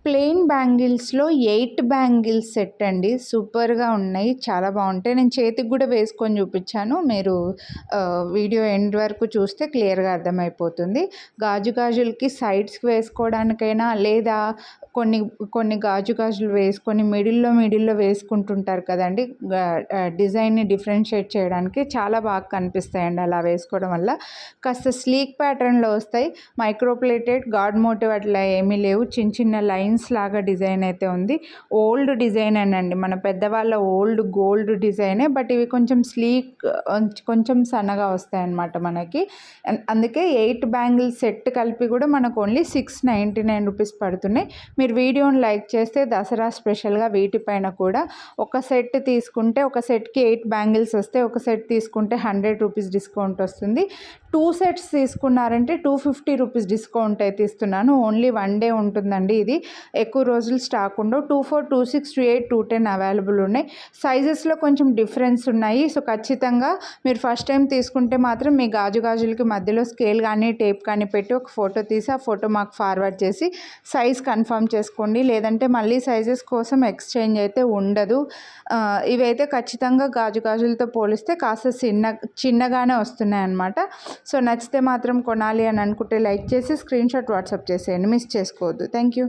Plain బ్యాంగిల్స్‌లో 8 bangles set అండి. సూపర్‌గా ఉన్నాయి. చాలా బావుంటాయి. నేను చేతికి గూడా వేసుకొని చూపిచ్చాను. మీరు వీడియో ఎండ్ వరకు చూస్తే క్లియర్‌గా అర్థమైపోతుంది. గాజులకి సైడ్స్‌కి వేసుకోవడానికైనా లేదా కొన్ని కొన్ని గాజులు వేసుకొని మిడిల్‌లో వేసుకుంటుంటారు కదండీ! డిజైన్‌ని డిఫరెన్షియేట్ చేయడానికి చాలా బాగా కనిపిస్తాయండి అలా వేసుకోవడం వల్ల. కాస్త స్లీక్ ప్యాటర్న్‌లో వస్తాయి. మైక్రో ప్లేటెడ్, గాడ్ మోటివ్ అట్లా ఏమీ లేవు. చిన్న లైన్స్ లాగా డిజైన్ అయితే ఉంది. ఓల్డ్ డిజైనేనండి. మన పెద్దవాళ్ళ ఓల్డ్ గోల్డ్ డిజైనే. బట్ ఇవి కొంచెం స్లీక్ కొంచెం సన్నగా వస్తాయన్నమాట మనకి. అందుకే 8 బ్యాంగిల్ సెట్ కలిపి కూడా మనకు ఓన్లీ 699 రూపీస్ పడుతున్నాయి. మీరు వీడియోని లైక్ చేస్తే దసరా స్పెషల్‌గా వీటిపైన కూడా ఒక సెట్ తీసుకుంటే ఒక సెట్‌కి 8 బ్యాంగిల్స్ వస్తాయి. ఒక సెట్ తీసుకుంటే 100 రూపీస్ డిస్కౌంట్ వస్తుంది. 2 సెట్స్ తీసుకున్నారంటే 250 రూపీస్ డిస్కౌంట్ అయితే ఇస్తున్నాను. ఓన్లీ 1 డే ఉంటుందండి ఇది. ఎక్కువ రోజులు స్టాక్ ఉండవు. 24, 26, 28, 210 అవైలబుల్ ఉన్నాయి. సైజెస్‌లో కొంచెం డిఫరెన్స్ ఉన్నాయి. సో ఖచ్చితంగా మీరు ఫస్ట్ టైం తీసుకుంటే మాత్రం మీ గాజులకి మధ్యలో స్కేల్ కానీ టేప్ కానీ పెట్టి ఒక ఫోటో తీసి ఆ ఫోటో మాకు ఫార్వర్డ్ చేసి సైజ్ కన్ఫర్మ్ చేసుకోండి. లేదంటే మళ్ళీ సైజెస్ కోసం ఎక్స్చేంజ్ అయితే ఉండదు. ఇవైతే ఖచ్చితంగా గాజులతో పోలిస్తే కాస్త చిన్నగానే వస్తున్నాయన్నమాట. సో నచ్చితే మాత్రం కొనాలి అని అనుకుంటే లైక్ చేసి స్క్రీన్‌షాట్ వాట్సాప్ చేసేయండి. మిస్ చేసుకోవద్దు. Thank you.